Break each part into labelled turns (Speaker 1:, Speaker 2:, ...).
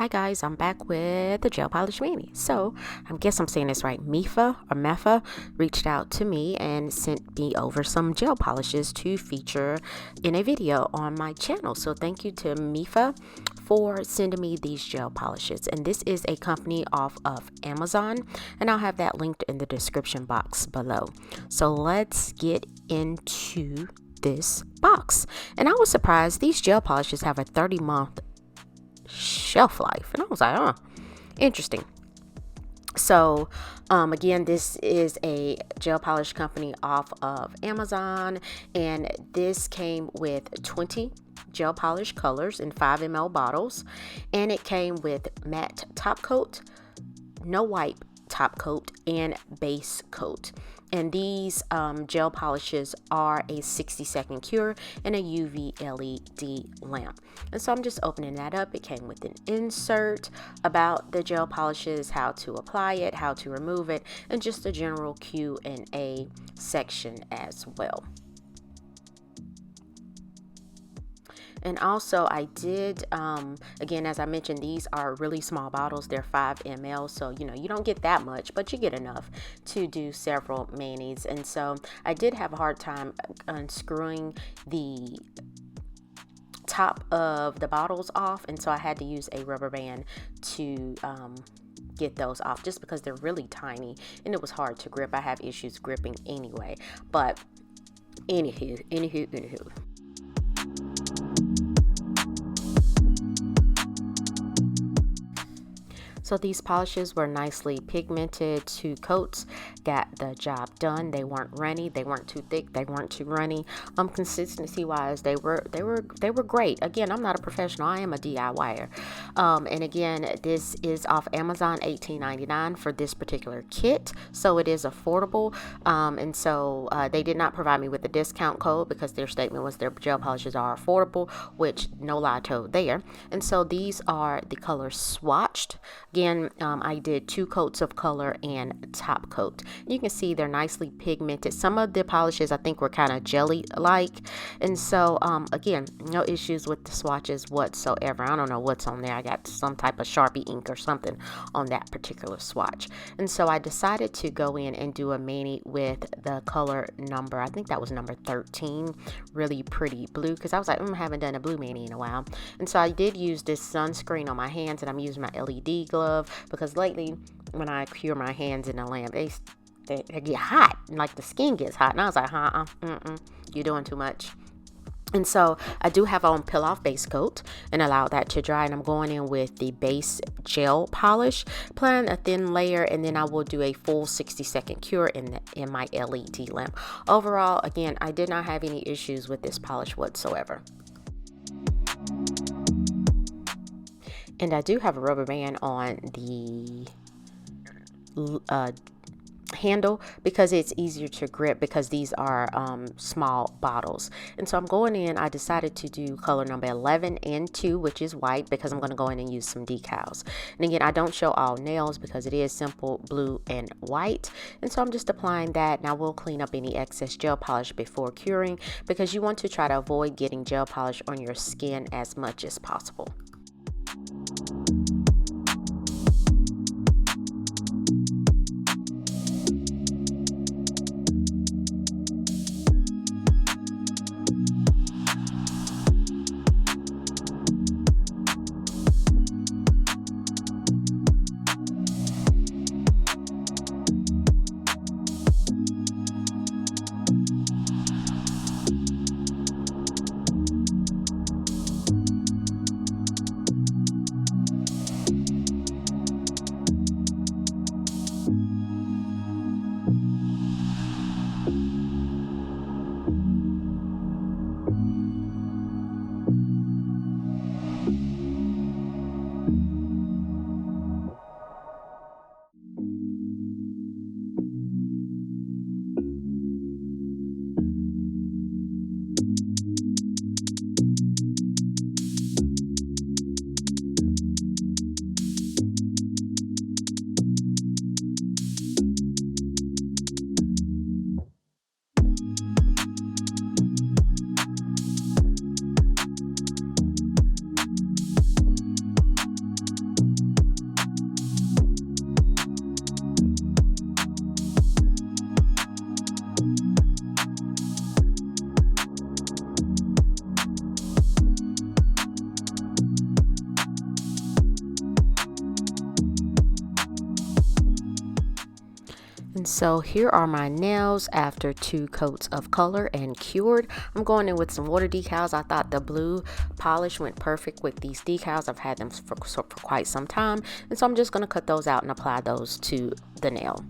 Speaker 1: Hi guys, I'm back with the gel polish mini. So I guess I'm saying this right. MEFA reached out to me and sent me over some gel polishes to feature in a video on my channel. So thank you to MEFA for sending me these gel polishes. And this is a company off of Amazon, and I'll have that linked in the description box below. So let's get into this box. And I was surprised these gel polishes have a 30-month shelf life, and I was like, interesting. So again, this is a gel polish company off of Amazon, and this came with 20 gel polish colors in 5 ml bottles, and it came with matte top coat, no wipe top coat, and base coat. And these gel polishes are a 60-second cure and a UV LED lamp. And so I'm just opening that up. It came with an insert about the gel polishes, how to apply it, how to remove it, and just a general Q&A section as well. And also I did, again, as I mentioned, these are really small bottles. They're 5 ml. So, you don't get that much, but you get enough to do several manis. And so I did have a hard time unscrewing the top of the bottles off. And so I had to use a rubber band to get those off, just because they're really tiny and it was hard to grip. I have issues gripping anyway. But anywho. So these polishes were nicely pigmented, 2 coats, got the job done. They weren't runny, they weren't too thick, they weren't too runny. Consistency wise, they were great. Again, I'm not a professional, I am a DIYer. And again, this is off Amazon, $18.99 for this particular kit, so it is affordable. And so they did not provide me with a discount code, because their statement was their gel polishes are affordable, which no lie told there. And so these are the colors swatched. Again, I did 2 coats of color and top coat. You can see they're nicely pigmented. Some of the polishes I think were kind of jelly-like. And so, again, no issues with the swatches whatsoever. I don't know what's on there. I got some type of Sharpie ink or something on that particular swatch. And so I decided to go in and do a mani with the color number, I think that was number 13. Really pretty blue, because I was like, I haven't done a blue mani in a while. And so I did use this sunscreen on my hands, and I'm using my LED glove, because lately when I cure my hands in the lamp, they get hot, like the skin gets hot, and I was like, you're doing too much. And so I do have on peel off base coat and allow that to dry, and I'm going in with the base gel polish, applying a thin layer, and then I will do a full 60-second cure in my LED lamp. Overall, again, I did not have any issues with this polish whatsoever. And I do have a rubber band on the handle, because it's easier to grip, because these are small bottles. And so I'm going in, I decided to do color number 11 and 2, which is white, because I'm going to go in and use some decals. And again, I don't show all nails, because it is simple blue and white. And so I'm just applying that. Now we'll clean up any excess gel polish before curing, because you want to try to avoid getting gel polish on your skin as much as possible. So here are my nails after 2 coats of color and cured. I'm going in with some water decals. I thought the blue polish went perfect with these decals. I've had them for quite some time, and so I'm just going to cut those out and apply those to the nail.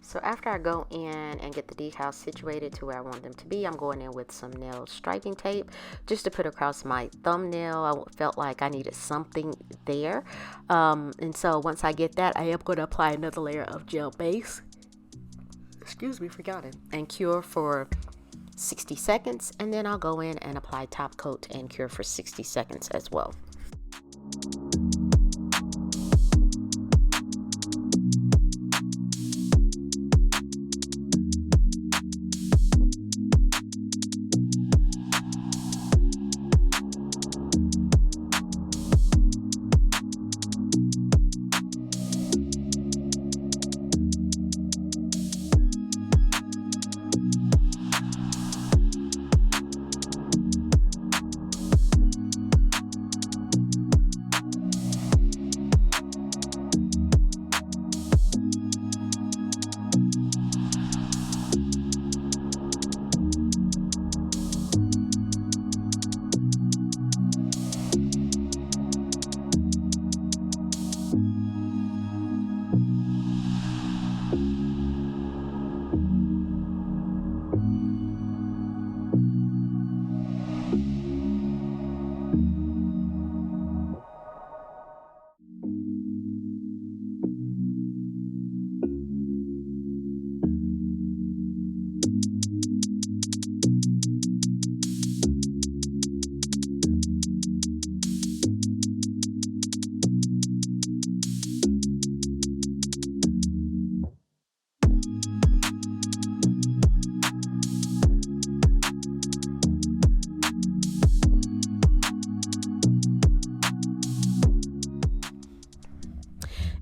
Speaker 1: So after I go in and get the decals situated to where I want them to be, I'm going in with some nail striping tape just to put across my thumbnail. I felt like I needed something there. And so once I get that, I am going to apply another layer of gel base. Excuse me, forgot it. And cure for 60 seconds. And then I'll go in and apply top coat and cure for 60 seconds as well.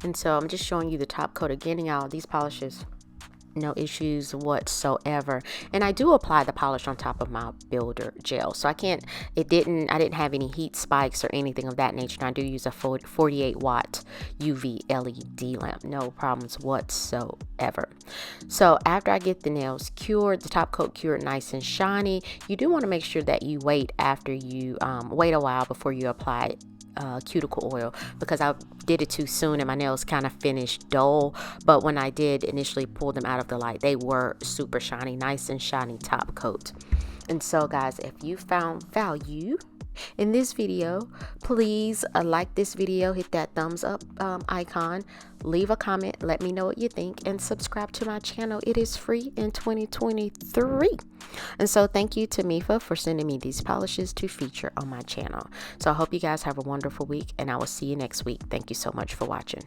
Speaker 1: And so I'm just showing you the top coat again, y'all. These polishes, no issues whatsoever. And I do apply the polish on top of my builder gel, so I didn't have any heat spikes or anything of that nature. And I do use a 48 watt UV LED lamp, no problems whatsoever. So after I get the nails cured, the top coat cured nice and shiny, you do want to make sure that you wait after you wait a while before you apply cuticle oil, because I did it too soon and my nails kind of finished dull. But when I did initially pull them out of the light, they were super shiny, nice and shiny top coat. And so guys, if you found value in this video, please like this video, hit that thumbs up icon, leave a comment, let me know what you think, and subscribe to my channel. It is free in 2023. And so thank you to MEFA for sending me these polishes to feature on my channel. So I hope you guys have a wonderful week, and I will see you next week. Thank you so much for watching.